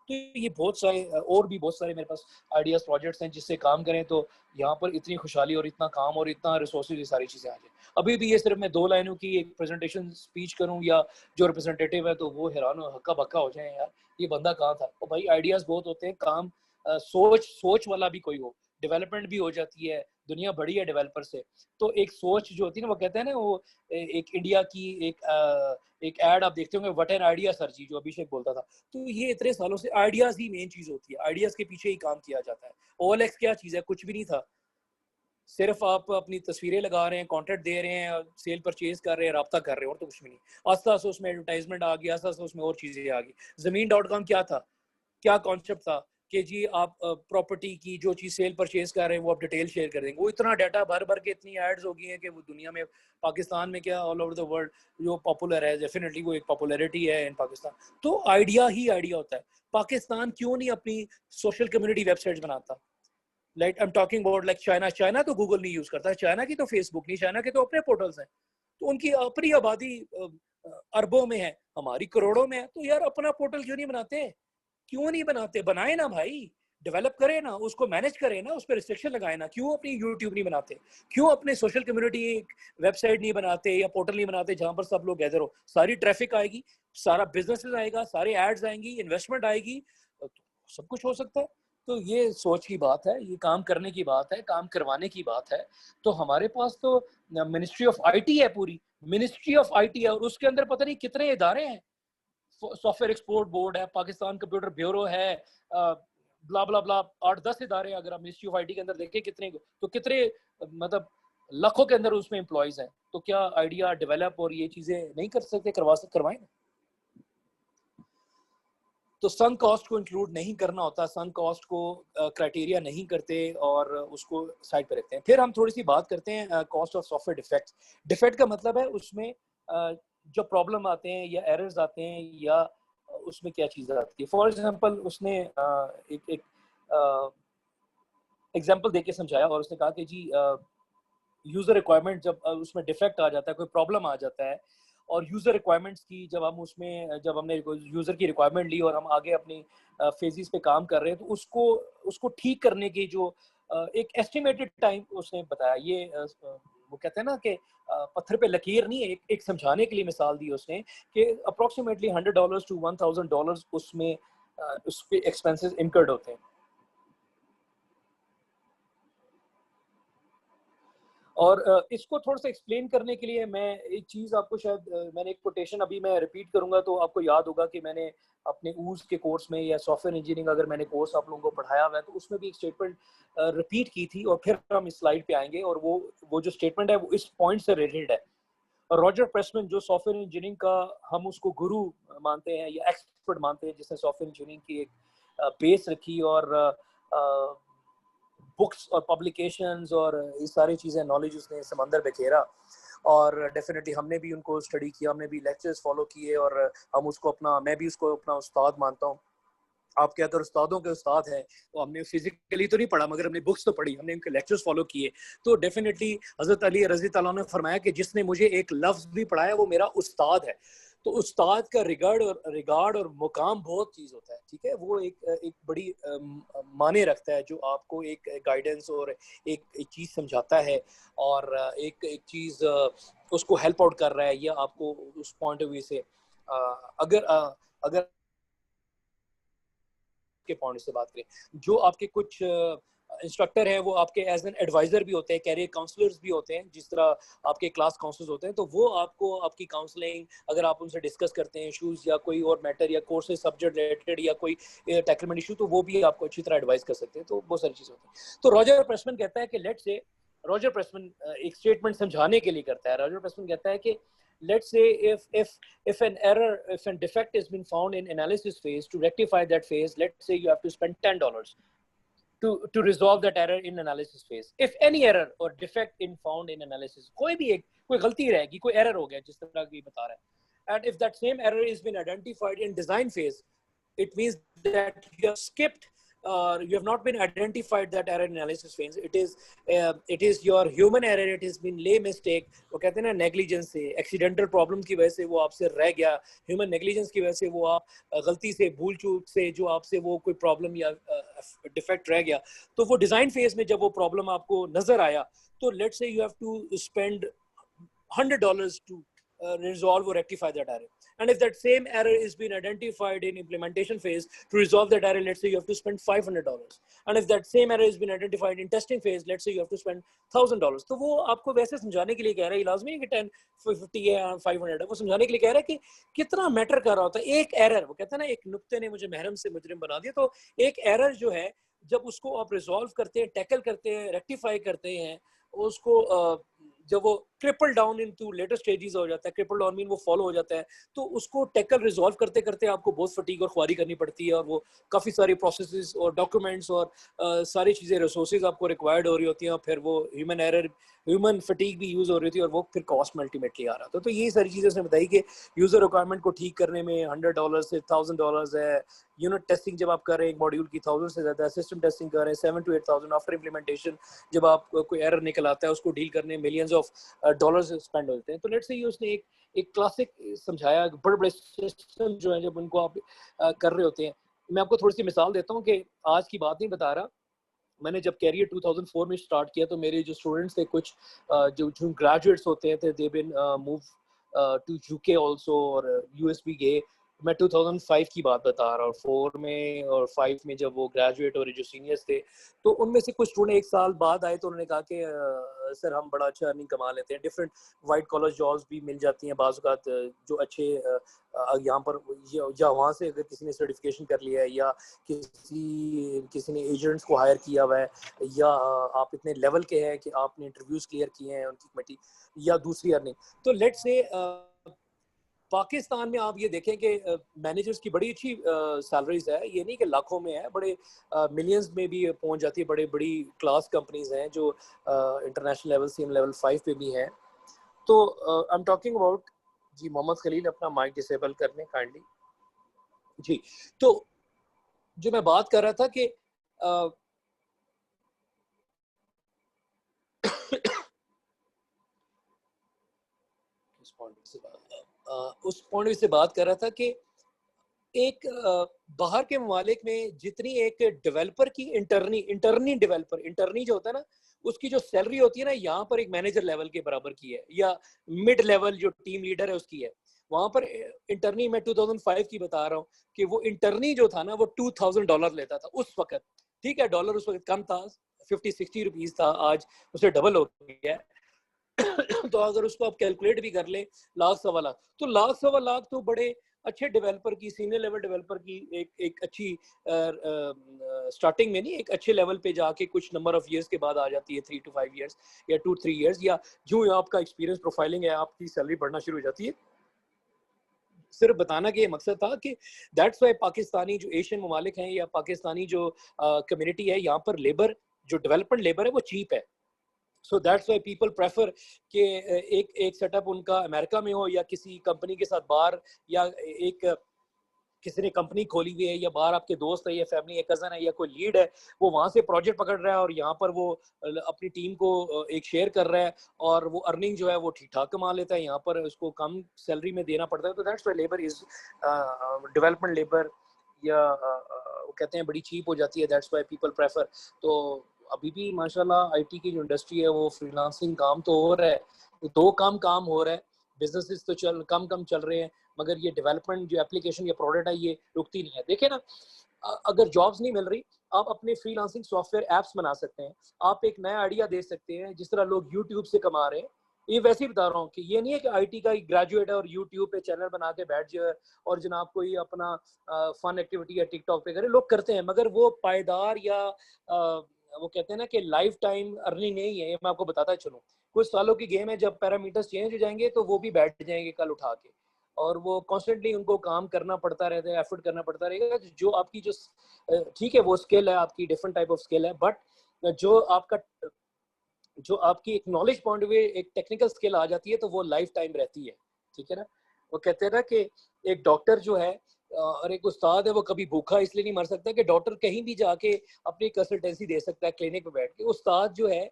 Speaker 1: तो ये बहुत सारे और भी बहुत सारे मेरे पास आइडियाज प्रोजेक्ट्स हैं जिससे काम करें तो यहाँ पर इतनी खुशहाली और इतना काम और इतना रिसोर्सेज ये सारी चीज़ें आ जाए। अभी भी ये सिर्फ मैं 2 लाइनों की एक प्रेजेंटेशन स्पीच करूँ या जो रिप्रेजेंटेटिव है तो वो हैरान हो हक्का बक्का हो जाए यार ये बंदा कहाँ था। तो भाई आइडियाज बहुत होते हैं, काम सोच वाला भी कोई हो, डेवलपमेंट भी हो जाती है, दुनिया बड़ी है डेवलपर से। तो एक सोच जो होती है ना वो कहते हैं ना वो एक इंडिया की एक एड आप देखते होंगे व्हाट एन आइडिया सर जी, जो अभिषेक बोलता था। तो ये इतने सालों से आइडियाज ही मेन चीज होती है, आइडियाज के पीछे ही काम किया जाता है। OLX क्या चीज है, कुछ भी नहीं था, सिर्फ आप अपनी तस्वीरें लगा रहे हैं, कॉन्टेंट दे रहे हैं, सेल परचेज कर रहे हैं, राब्ता कर रहे हैं और तो कुछ भी नहीं। आस्ता आस्ता उसमें एडवर्टाइजमेंट आ गया, आस्ता आस्ता उसमें और चीजें आ गई। Zameen.com क्या था, क्या कॉन्सेप्ट था कि जी आप प्रॉपर्टी की जो चीज सेल परचेज कर रहे हैं वो आप डिटेल शेयर कर देंगे। वो इतना डाटा भर भर के इतनी एड्स हो गई हैं कि वो दुनिया में, पाकिस्तान में क्या ऑल ओवर द वर्ल्ड जो पॉपुलर है, डेफिनेटली वो एक पॉपुलैरिटी है इन पाकिस्तान। तो आइडिया ही आइडिया होता है। पाकिस्तान क्यों नहीं अपनी सोशल कम्युनिटी वेबसाइट्स बनाता? Like I am talking about like China तो गूगल नहीं यूज करता, चाइना की तो फेसबुक नहीं, चाइना के तो अपने पोर्टल्स हैं, तो उनकी अपनी आबादी अरबों में है, हमारी करोड़ों में है। तो यार अपना पोर्टल क्यों नहीं बनाते? क्यों नहीं बनाते? बनाए ना भाई, डेवलप करें ना, उसको मैनेज करें ना, उस पर रिस्ट्रिक्शन लगाए ना। क्यों अपनी यूट्यूब नहीं बनाते? क्यों अपने सोशल कम्युनिटी वेबसाइट नहीं बनाते या पोर्टल नहीं बनाते जहां पर सब लोग गैदर हो? सारी ट्रैफिक आएगी, सारा बिजनेस आएगा, सारे एड्स आएंगी, इन्वेस्टमेंट आएगी, तो सब कुछ हो सकता है। तो ये सोच की बात है, ये काम करने की बात है, काम करवाने की बात है। तो हमारे पास तो मिनिस्ट्री ऑफ आईटी है, पूरी मिनिस्ट्री ऑफ आईटी है, और उसके अंदर पता नहीं कितने इदारे हैं। सॉफ्टवेयर एक्सपोर्ट बोर्ड है, पाकिस्तान कंप्यूटर ब्यूरो है, ब्ला ब्ला ब्ला, 8-10 इदारे अगर आप मिनिस्ट्री ऑफ आईटी के अंदर देखें कितने, तो कितने मतलब लाखों के अंदर उसमें एम्प्लॉयज हैं। तो क्या आइडिया डेवलप और ये चीजें नहीं कर सकते? करवाएं ना। तो संक कॉस्ट को इंक्लूड नहीं करना होता, संक कॉस्ट को क्राइटेरिया नहीं करते और उसको साइड पे रखते हैं। फिर हम थोड़ी सी बात करते हैं cost of software defect. Defect का मतलब है उसमें जो प्रॉब्लम आते हैं या एरर्स आते हैं या उसमें क्या चीज़ आती है। फॉर एग्जांपल उसने एक एग्जांपल देके समझाया और उसने कहा कि जी यूज़र रिक्वायरमेंट जब उसमें डिफेक्ट आ जाता है, कोई प्रॉब्लम आ जाता है, और यूज़र रिक्वायरमेंट्स की जब हमने यूज़र की रिक्वायरमेंट ली और हम आगे अपनी फेजेस पे काम कर रहे हैं, तो उसको ठीक करने की जो एक एस्टिमेटेड टाइम उसने बताया। ये वो कहते हैं ना कि पत्थर पे लकीर नहीं है, एक समझाने के लिए मिसाल दी उसने कि अप्रोक्सीमेटली $100 to $1000 उसमें उस पे एक्सपेंसेस इनकर्ड होते हैं। और इसको थोड़ा सा एक्सप्लेन करने के लिए मैं एक चीज़ आपको शायद मैंने एक कोटेशन अभी मैं रिपीट करूंगा तो आपको याद होगा कि मैंने अपने ऊज के कोर्स में या सॉफ्टवेयर इंजीनियरिंग अगर मैंने कोर्स आप लोगों को पढ़ाया हुआ है तो उसमें भी एक स्टेटमेंट रिपीट की थी और फिर हम इस स्लाइड पे आएंगे। और वो जो स्टेटमेंट है वो इस पॉइंट से रिलेटेड है। और रॉजर प्रेसमैन जो सॉफ्टवेयर इंजीनियरिंग का हम उसको गुरु मानते हैं या एक्सपर्ट मानते हैं, जिसने सॉफ्टवेयर इंजीनियरिंग की एक बेस रखी और बुक्स और पब्लिकेशंस और ये सारी चीज़ें, नॉलेज उसने समंदर बिखेरा। और डेफिनेटली हमने भी उनको स्टडी किया, हमने भी लेक्चर्स फॉलो किए और हम उसको अपना, मैं भी उसको अपना उस्ताद मानता हूँ। आपके अगर उस्तादों के उस्ताद हैं तो हमने फिजिकली तो नहीं पढ़ा मगर हमने बुक्स तो पढ़ी, हमने उनके लेक्चर्स फॉलो किए। तो डेफिनेटली हज़रत अली रज़ी अल्लाह अन्हु ने फरमाया कि जिसने मुझे एक लफ्ज़ भी पढ़ाया वो मेरा उस्ताद है। तो उस्ताद का रिगार्ड और मुकाम बहुत चीज़ होता है, ठीक है। वो एक बड़ी माने रखता है जो आपको एक गाइडेंस और एक चीज़ समझाता है और एक चीज़ उसको हेल्प आउट कर रहा है या आपको उस पॉइंट ऑफ व्यू से अगर के पॉइंट से बात करें, जो आपके कुछ इंस्ट्रक्टर है वो आपके एज एन एडवाइजर भी होते हैं, कैरियर काउंसलर्स भी होते हैं, जिस तरह आपके क्लास काउंसलर्स होते हैं। तो वो आपको आपकी काउंसलिंग अगर आप उनसे डिस्कस करते हैं इश्यूज या कोई और मैटर या कोर्सेज सब्जेक्ट रिलेटेड या कोई टेक्निकल इशू, तो वो भी आपको अच्छी तरह एडवाइस कर सकते हैं। तो बहुत सारी चीज़ होती है। तो रॉजर प्रेसमैन कहता है कि लेट्स से, रॉजर प्रेसमैन एक स्टेटमेंट समझाने के लिए करता है। रॉजर प्रेसमैन कहता है कि let's say if an defect has been found in analysis phase, to rectify that phase, let's say you have to spend $10 to resolve that error in analysis phase. If any error or defect in found in analysis, कोई गलती रहेगी, कोई error हो गया जिस तरह की बता रहा है, and if that same error has been identified in design phase, it means that you have skipped you have not been identified that error analysis phase. It is your human error. It has been lay mistake. वो कहते हैं ना negligence से, accidental problem की वजह से वो आपसे रह गया, human negligence की वजह से वो आप गलती से, भूल चूक से जो आपसे वो कोई problem या defect रह गया, तो वो design phase में जब वो problem आपको नजर आया, तो let's say you have to spend $100 to resolve or rectify that error. And if that same error is being identified in implementation phase, to resolve that error, let's say you have to spend $500. And if that same error has been identified in testing phase, let's say you have to spend $1,000. तो वो आपको वैसे समझाने के लिए कह रहा है, ये लाजमी है कि 10, 50 या 500 है, वो समझाने के लिए कह रहा है कि कितना मैटर कर रहा होता है एक एरर। वो कहता है ना, एक नुक्ते ने मुझे महरम से मुजरिम बना दिया। तो एक एरर जो है, जब उसको आप रिजॉल्व करते हैं, टैकल करते हैं, रेक्टिफाई करते हैं, उसको जब वो triple down into later stages हो जाता है, ट्रिपल डाउन मीन वो फॉलो हो जाता है, तो उसको टैकल रिजॉल्व करते करते आपको बहुत फटीग और ख्वारी करनी पड़ती है, और वो काफ़ी सारी प्रोसेसेस और डॉक्यूमेंट्स और सारी चीज़ें, रिसोर्सेज आपको रिक्वायर्ड हो रही होती हैं, और फिर वो ह्यूमन फटीग भी यूज़ हो रही थी, और वो फिर कॉस्ट में अल्टीमेटली आ रहा था। तो ये सारी चीज़ें उसने बताई कि यूज़र रिक्वायरमेंट को ठीक करने में $100 से $1,000 है। यूनिट टेस्टिंग जब आप कर रहे हैं एक मॉड्यूल की 1000 से ज़्यादा, सिस्टम टेस्टिंग कर रहे हैं 7 to 8,000, आफ्टर इम्प्लीमेंटेशन जब आप कोई एरर निकल आता है उसको डील करने मिलियंस ऑफ डॉलर्स स्पेंड होते हैं। तो लेट्स से उसने एक क्लासिक समझाया, बड़े बड़े सिस्टम जो हैं जब उनको आप कर रहे होते हैं। मैं आपको थोड़ी सी मिसाल देता हूँ कि आज की बात नहीं बता रहा, मैंने जब कैरियर 2004 में स्टार्ट किया तो मेरे जो स्टूडेंट्स थे, कुछ जो ग्रेजुएट्स होते हैं, they been move to UK also, और यूएस भी गए। मैं 2005 की बात बता रहा हूँ, 4 में और 5 में जब वो ग्रेजुएट और जो सीनियर्स थे, तो उनमें से कुछ स्टूडेंट एक साल बाद आए, तो उन्होंने कहा कि सर हम बड़ा अच्छा अर्निंग कमा लेते हैं, डिफरेंट वाइट कॉलर जॉब्स भी मिल जाती हैं बाज़ औक़ात, जो अच्छे यहाँ पर या वहाँ से अगर किसी ने सर्टिफिकेशन कर लिया है, या किसी ने एजेंट्स को हायर किया हुआ है, या आप इतने लेवल के हैं कि आपने इंटरव्यूज क्लियर किए हैं उनकी कमेटी, या दूसरी अर्निंग। तो लेट्स से पाकिस्तान में आप ये देखें कि मैनेजर्स की बड़ी अच्छी सैलरीज है, ये नहीं कि लाखों में है, बड़े मिलियंस में भी पहुंच जाती है। बड़ी क्लास कंपनीज हैं जो इंटरनेशनल लेवल से लेवल 5 पे भी हैं। तो आई एम टॉकिंग अबाउट जी मोहम्मद खलील, अपना माइक डिसेबल करने काइंडली जी। तो जो मैं बात कर रहा था कि उस पॉइंट से बात कर रहा था कि एक बाहर के ममालिक में जितनी एक डेवलपर की इंटरनी जो होता है ना, उसकी जो सैलरी होती है ना, यहाँ पर एक मैनेजर लेवल के बराबर की है, या मिड लेवल जो टीम लीडर है उसकी है। वहां पर इंटरनी, मैं 2005 की बता रहा हूँ कि वो इंटरनी जो था ना, वो $2,000 लेता था उस वक्त। ठीक है, डॉलर उस वक्त कम था, 50-60 रुपीज था, आज उसे डबल हो गया तो अगर उसको आप कैलकुलेट भी कर ले, लाख सवा लाख, तो लाख सवा लाख तो बड़े अच्छे डेवलपर की, सीनियर लेवल डेवलपर की एक अच्छी स्टार्टिंग में नहीं, एक अच्छे लेवल पे जाके कुछ नंबर ऑफ इयर्स के बाद आ जाती है, 3 to 5 इयर्स या 2-3 इयर्स, या जो आपका एक्सपीरियंस प्रोफाइलिंग है, आपकी सैलरी बढ़ना शुरू हो जाती है। सिर्फ बताना कि ये मकसद था कि दैट्स वाई पाकिस्तानी जो एशियन ममालिक हैं, या पाकिस्तानी जो कम्युनिटी है, यहाँ पर लेबर, जो डेवलपमेंट लेबर है, वो चीप है। So that's why people prefer कि एक सेटअप उनका अमेरिका में हो, या किसी कंपनी के साथ बाहर, या एक किसी ने कंपनी खोली हुई है, या बाहर आपके दोस्त है, या फैमिली, या कजन है, या कोई लीड है, वो वहां से प्रोजेक्ट पकड़ रहा है, और यहाँ पर वो अपनी टीम को एक शेयर कर रहा है, और वो अर्निंग जो है वो ठीक ठाक कमा लेता है, यहाँ पर उसको कम सैलरी में देना पड़ता है। तो that's why labour is development labour, या वो कहते हैं बड़ी चीप हो जाती है, दैट्स वाई पीपल प्रेफर। तो अभी भी माशाल्लाह आईटी की जो इंडस्ट्री है, वो फ्रीलांसिंग काम तो हो रहा है, तो दो काम हो रहा है, बिजनेसेस तो कम चल रहे हैं, मगर ये डेवलपमेंट जो एप्लीकेशन या प्रोडक्ट है, ये रुकती नहीं है। देखिए ना, अगर जॉब्स नहीं मिल रही, आप अपने फ्रीलांसिंग सॉफ्टवेयर एप्स बना सकते हैं, आप एक नया आइडिया दे सकते हैं, जिस तरह लोग यूट्यूब से कमा रहे हैं। ये वैसे ही बता रहा हूँ कि ये नहीं है कि आईटी का ग्रेजुएट है और यूट्यूब पे चैनल बना के बैठ जाए और जनाब कोई अपना फन एक्टिविटी या टिकटॉक पे करे। लोग करते हैं, मगर वो पायदार या वो कहते हैं ना कि लाइफ टाइम अर्निंग नहीं है। ये मैं आपको बताता चलूँ, कुछ सालों की गेम है, जब पैरामीटर्स चेंज हो जाएंगे तो वो भी बैठ जाएंगे कल उठा के, और वो कॉन्स्टेंटली उनको काम करना पड़ता रहता है, एफर्ट करना पड़ता रहेगा। जो आपकी जो ठीक है वो स्किल है आपकी, डिफरेंट टाइप ऑफ स्किल है, बट जो आपकी एक नॉलेज पॉइंट में एक टेक्निकल स्किल आ जाती है, तो वो लाइफ टाइम रहती है। ठीक है ना, वो कहते हैं ना कि एक डॉक्टर जो है और एक उस्ताद है वो कभी भूखा इसलिए नहीं मर सकता कि डॉक्टर कहीं भी जाके अपनी कंसल्टेंसी दे सकता है क्लिनिक पे बैठ के। उस्ताद जो है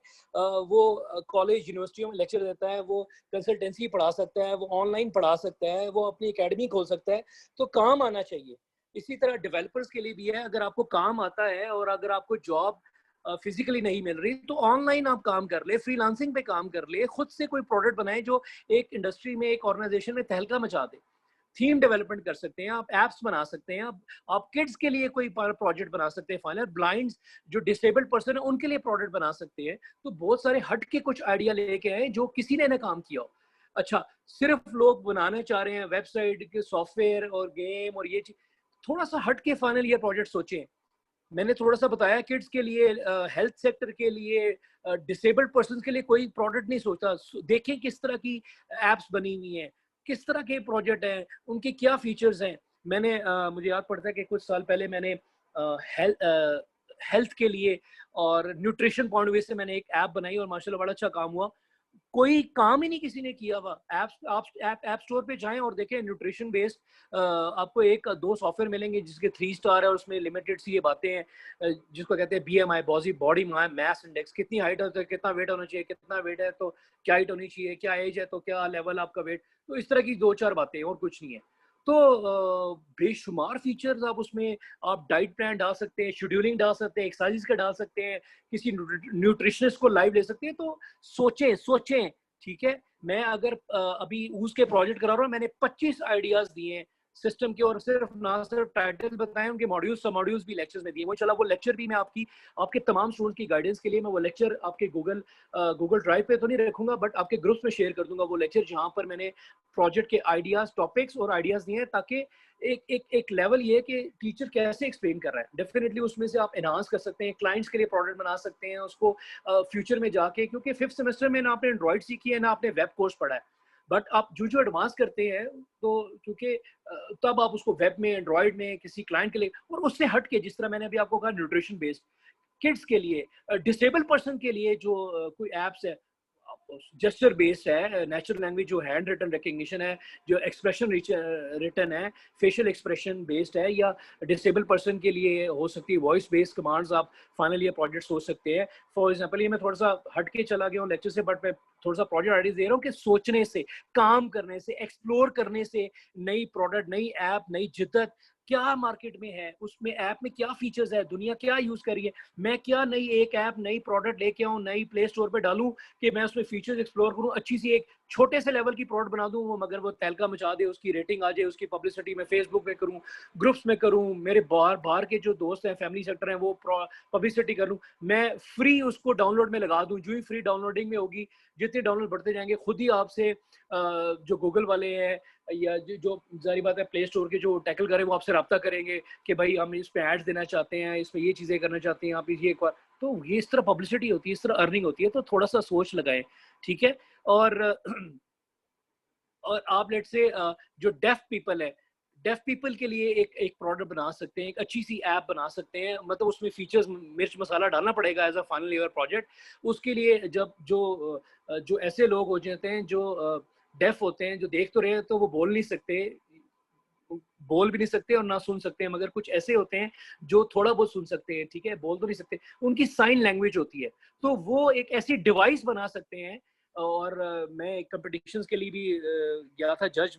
Speaker 1: वो कॉलेज यूनिवर्सिटियों में लेक्चर देता है, वो कंसल्टेंसी पढ़ा सकता है, वो ऑनलाइन पढ़ा सकता है, वो अपनी एकेडमी खोल सकता है। तो काम आना चाहिए। इसी तरह डेवलपर्स के लिए भी है, अगर आपको काम आता है और अगर आपको जॉब फिजिकली नहीं मिल रही तो ऑनलाइन आप काम कर ले, फ्रीलांसिंग पे काम कर ले, खुद से कोई प्रोडक्ट बनाए जो एक इंडस्ट्री में, एक ऑर्गेनाइजेशन में तहलका मचा दे। थीम डेवलपमेंट कर सकते हैं आप, एप्स बना सकते हैं आप किड्स के लिए कोई प्रोजेक्ट बना सकते हैं, फाइनल ब्लाइंड्स जो डिसेबल्ड पर्सन है उनके लिए प्रोडक्ट बना सकते हैं। तो बहुत सारे हट के कुछ आइडिया लेके आए जो किसी ने ना काम किया हो। अच्छा, सिर्फ लोग बनाने चाह रहे हैं वेबसाइट के सॉफ्टवेयर और गेम और ये चीज, थोड़ा सा हट के फाइनल ये प्रोजेक्ट सोचें। मैंने थोड़ा सा बताया किड्स के लिए, हेल्थ सेक्टर के लिए, डिसेबल्ड पर्सन के लिए कोई प्रोडक्ट नहीं सोचा। देखें किस तरह की एप्स बनी हुई हैं, किस तरह के प्रोजेक्ट हैं, उनके क्या फीचर्स हैं। मैंने मुझे याद पड़ता है कि कुछ साल पहले मैंने हेल्थ के लिए और न्यूट्रिशन पॉइंट ऑफ व्यू से मैंने एक ऐप बनाई और माशाल्लाह बड़ा अच्छा काम हुआ। कोई काम ही नहीं किसी ने किया हुआ। ऐप स्टोर पे जाएं और देखें न्यूट्रिशन बेस्ड आपको एक दो सॉफ्टवेयर मिलेंगे जिसके 3 स्टार है और उसमें लिमिटेड सी ये बातें हैं, जिसको कहते हैं BMI, बॉडी मास इंडेक्स, कितनी हाइट है तो कितना वेट होना चाहिए, कितना वेट है तो क्या हाइट होनी चाहिए, क्या एज है तो क्या लेवल आपका वेट। तो इस तरह की 2-4 बातें और कुछ नहीं है। तो बेशुमार फीचर्स आप उसमें, आप डाइट प्लान डाल सकते हैं, शेड्यूलिंग डाल सकते हैं, एक्सरसाइज का डाल सकते हैं, किसी न्यूट्रिशनिस्ट को लाइव ले सकते हैं। तो सोचें सोचें, ठीक है। मैं अगर अभी ऊस के प्रोजेक्ट करा रहा हूँ, मैंने 25 आइडियाज दिए हैं सिस्टम के, और ना सिर्फ टाइटल बताए, उनके मॉड्यूल्स, सब मॉड्यूल्स भी लेक्चर्स में दिए। वो चला, वो लेक्चर भी मैं आपके तमाम स्टूडेंट्स की गाइडेंस के लिए मैं वो लेक्चर आपके गूगल ड्राइव पे तो नहीं रखूंगा, बट आपके ग्रुप्स में शेयर कर दूंगा वो लेक्चर, जहां पर मैंने प्रोजेक्ट के आइडियाज, टॉपिक्स और आइडियाज दिए हैं, ताकि एक लेवल ये कि टीचर कैसे एक्सप्लेन कर रहा है, डेफिनेटली उसमें से आप एनहांस कर सकते हैं, क्लाइंट्स के लिए प्रोडक्ट बना सकते हैं उसको फ्यूचर में जाके। क्योंकि 5th सेमेस्टर में ना आपने एंड्रॉइड सीखी है ना आपने वेब कोर्स पढ़ा है, बट आप जो एडवांस करते हैं तो क्योंकि तब आप उसको वेब में, एंड्रॉइड में, किसी क्लाइंट के लिए, और उससे हट के, जिस तरह मैंने अभी आपको कहा न्यूट्रिशन बेस्ड, किड्स के लिए, डिसेबल पर्सन के लिए जो कोई एप्स है, जेस्चर बेस्ड है, नेचुरल लैंग्वेज जो हैंड रिटन रिकग्निशन है, जो एक्सप्रेशन रिटन है, फेशियल एक्सप्रेशन बेस्ड है, या डिसेबल पर्सन के लिए हो सकती है वॉइस बेस्ड कमांड्स, आप फाइनली ये प्रोजेक्ट सोच सकते हैं। फॉर एग्जांपल, ये मैं थोड़ा सा हट के चला गया हूँ लेक्चर से, बट मैं थोड़ा सा प्रोजेक्ट आइडिया दे रहा हूँ कि सोचने से, काम करने से, एक्सप्लोर करने से, नई प्रोडक्ट, नई ऐप, नई जिद्दत, क्या मार्केट में है, उसमें ऐप में क्या फीचर्स है, दुनिया क्या यूज कर रही है, मैं क्या नई एक ऐप, नई प्रोडक्ट लेके आऊँ, नई प्ले स्टोर पे डालूं कि मैं उसमें फीचर्स एक्सप्लोर करूं, अच्छी सी एक छोटे से लेवल की प्रोडक्ट बना दूं, वो मगर वो तहलका मचा दे, उसकी रेटिंग आ जाए, उसकी पब्लिसिटी मैं फेसबुक पे करूं, ग्रुप्स में करूं, मेरे बाहर के जो दोस्त हैं, फैमिली सेक्टर हैं, वो पब्लिसिटी करूं, मैं फ्री उसको डाउनलोड में लगा दूं। जो ही फ्री डाउनलोडिंग में होगी, जितने डाउनलोड बढ़ते जाएंगे, खुद ही आपसे जो गूगल वाले हैं या जो जारी बात है प्ले स्टोर के जो टैकल करें, वो आपसे रब्ता करेंगे कि भाई हम इस पे एड्स देना चाहते हैं, इसमें ये चीजें करना चाहते हैं, आप ये एक बार। तो ये इस तरह पब्लिसिटी होती है, इस तरह अर्निंग होती है। तो थोड़ा सा सोच लगाएं, ठीक है। और और आप लेट से जो डेफ पीपल है, डेफ पीपल के लिए एक प्रोडक्ट बना सकते हैं, एक अच्छी सी ऐप बना सकते हैं। मतलब उसमें फीचर्स, मिर्च मसाला डालना पड़ेगा as a final year project. उसके लिए जब जो ऐसे लोग हो जाते हैं जो डेफ होते हैं, जो देख तो रहे हैं तो वो बोल नहीं सकते, बोल भी नहीं सकते और ना सुन सकते हैं, मगर कुछ ऐसे होते हैं जो थोड़ा बहुत सुन सकते हैं, ठीक है, बोल तो नहीं सकते, उनकी साइन लैंग्वेज होती है। तो वो एक ऐसी डिवाइस बना सकते हैं। और मैं कंपटीशंस के लिए भी गया था जज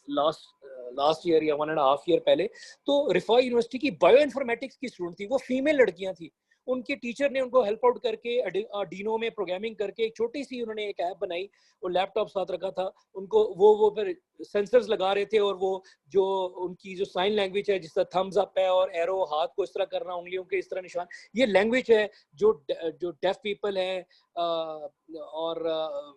Speaker 1: लास्ट ईयर या 1.5 ईयर पहले। तो रिफा यूनिवर्सिटी की बायो इन्फॉर्मेटिक्स की स्टूडेंट थी, वो फीमेल लड़कियां थी। उनके टीचर ने उनको हेल्प आउट करके आर्डिनो में प्रोग्रामिंग करके एक छोटी सी उन्होंने एक ऐप बनाई। वो लैपटॉप साथ रखा था उनको, वो फिर सेंसर्स लगा रहे थे, और वो जो उनकी जो साइन लैंग्वेज है, जिस तरह थम्स अप है और एरो, हाथ को इस तरह करना, उंगलियों के इस तरह निशान, ये लैंग्वेज है जो डेफ पीपल है और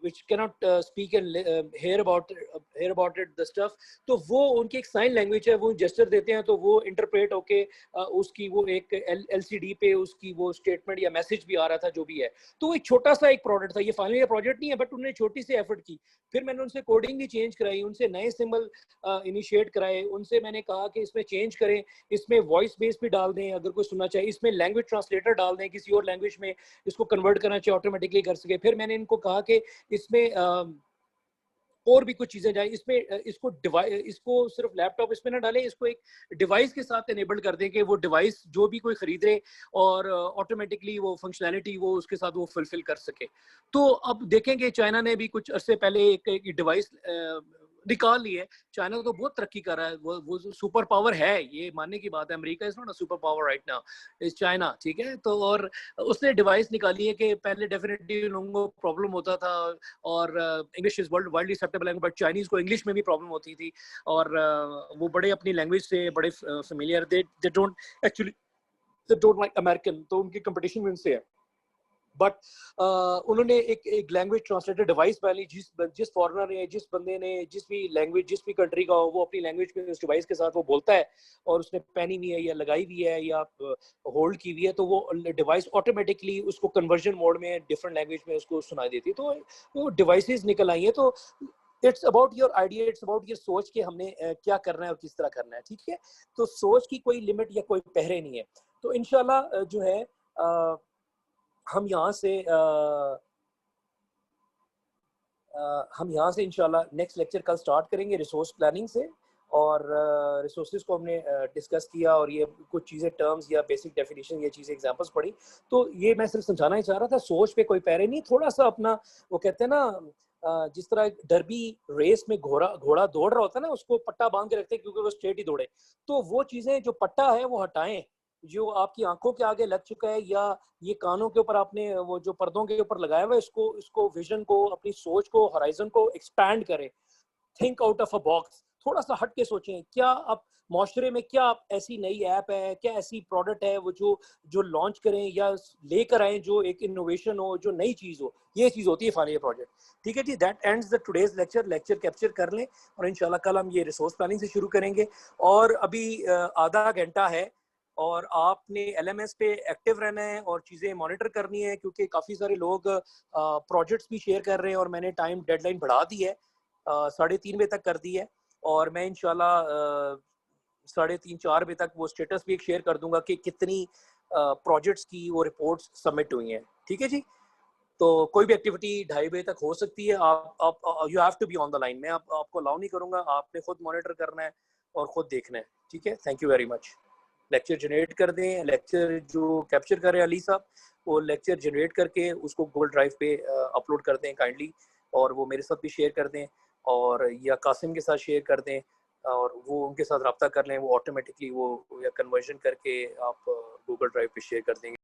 Speaker 1: which can not speak and hear about it the stuff. तो वो उनकी एक साइन लैंग्वेज है, वो जेस्चर देते हैं तो वो इंटरप्रेट होके उसकी वो एक LCD पे उसकी वो स्टेटमेंट या मैसेज भी आ रहा था, जो भी है। तो वो एक छोटा सा एक प्रोडक्ट था, ये फाइनली प्रोजेक्ट नहीं है, बट उन्होंने छोटी सी एफर्ट की। फिर मैंने उनसे कोडिंग भी चेंज कराई, उनसे नए सिंबल इनिशिएट कराए, उनसे मैंने कहा कि इसमें चेंज करें, इसमें वॉइस बेस भी डाल दें अगर कोई सुनना चाहे, इसमें लैंग्वेज ट्रांसलेटर डाल दें, किसी और लैंग्वेज में इसको कन्वर्ट करना चाहिए ऑटोमेटिकली कर सके। फिर मैंने इनको कहा कि इसमें और भी कुछ चीजें जाए इसमें, इसको सिर्फ लैपटॉप इसमें ना डालें, इसको एक डिवाइस के साथ एनेबल्ड कर दें कि वो डिवाइस जो भी कोई खरीद रहे और ऑटोमेटिकली वो फंक्शनैलिटी वो उसके साथ वो फुलफिल कर सके। तो अब देखेंगे चाइना ने भी कुछ अरसे पहले एक डिवाइस निकाल ली है। चाइना तो बहुत तरक्की कर रहा है, वो सुपर पावर है, ये मानने की बात है। America is not a super power right now, is China, ठीक है। तो और उसने डिवाइस निकाली है कि पहले डेफिनेटली लोगों को प्रॉब्लम होता था, और English is widely acceptable language, but Chinese को इंग्लिश में भी प्रॉब्लम होती थी, और वो बड़े अपनी लैंग्वेज से बड़े familiar, they don't actually, they don't like American, तो उनकी कंपटीशन में उनसे है। बट उन्होंने एक लैंग्वेज ट्रांसलेटर डिवाइस वाली, जिस फॉरेनर ने, जिस बंदे ने, जिस भी लैंग्वेज, जिस भी कंट्री का हो, वो अपनी लैंग्वेज में उस डिवाइस के साथ वो बोलता है, और उसने पहनी हुई है या लगाई हुई है या होल्ड की हुई है, तो वो डिवाइस ऑटोमेटिकली उसको कन्वर्जन मोड में डिफरेंट लैंग्वेज में उसको सुनाई देती है। तो वो डिवाइसेस निकल आई है। तो it's about your idea, it's about ये सोच के हमने क्या करना है और किस तरह करना है, ठीक है। तो सोच की कोई लिमिट या कोई पहरे नहीं है। तो इंशाल्लाह जो है हम यहाँ से हम यहाँ से इंशाल्लाह नेक्स्ट लेक्चर कल स्टार्ट करेंगे रिसोर्स प्लानिंग से, और रिसोर्सेज को हमने डिस्कस किया, और ये कुछ चीज़ें टर्म्स या बेसिक डेफिनेशन, ये चीज़ें एग्जांपल्स पढ़ी। तो ये मैं सिर्फ समझाना ही चाह रहा था, सोच पे कोई पैरे नहीं, थोड़ा सा अपना, वो कहते हैं ना जिस तरह डरबी रेस में घोड़ा दौड़ रहा होता है ना, उसको पट्टा बांध के रखते हैं क्योंकि वो स्ट्रेट ही दौड़े। तो वो चीज़ें, जो पट्टा है वो हटाएं, जो आपकी आंखों के आगे लग चुका है, या ये कानों के ऊपर आपने वो जो पर्दों के ऊपर लगाया हुआ है, इसको विजन को, अपनी सोच को, हॉराइजन को एक्सपैंड करें। Think out of a box, थोड़ा सा हट के सोचें। क्या आप माशरे में, क्या आप ऐसी नई ऐप है, क्या ऐसी प्रोडक्ट है वो जो लॉन्च करें या लेकर आए, जो एक इनोवेशन हो, जो नई चीज हो। ये चीज होती है फाइनल प्रोजेक्ट, ठीक है जी। That ends the today's lecture capture कर लें, और इंशाल्लाह कल हम ये रिसोर्स प्लानिंग से शुरू करेंगे। और अभी आधा घंटा है, और आपने LMS पे एक्टिव रहना है और चीज़ें मॉनिटर करनी है, क्योंकि काफ़ी सारे लोग प्रोजेक्ट्स भी शेयर कर रहे हैं, और मैंने टाइम डेडलाइन बढ़ा दी है, 3:30 बजे तक कर दी है। और मैं इंशाल्लाह 3:30-4 बजे तक वो स्टेटस भी एक शेयर कर दूंगा कि कितनी प्रोजेक्ट्स की वो रिपोर्ट्स सबमिट हुई हैं, ठीक है जी। तो कोई भी एक्टिविटी 2:30 बजे तक हो सकती है। आप you have to be on the line, मैं आपको अलाउ नहीं करूंगा, आपने खुद मॉनिटर करना है और खुद देखना है, ठीक है। Thank you very much. Lecture generate कर दें, लेक्चर जो कैप्चर कर रहे हैं अली साहब, वो लेक्चर जनरेट करके उसको गूगल ड्राइव पे अपलोड कर दें काइंडली, और वो मेरे साथ भी शेयर कर दें, और या कासिम के साथ शेयर कर दें, और वो उनके साथ रब्ता कर लें, वो ऑटोमेटिकली वो या कन्वर्जन करके आप गूगल ड्राइव पे शेयर कर देंगे।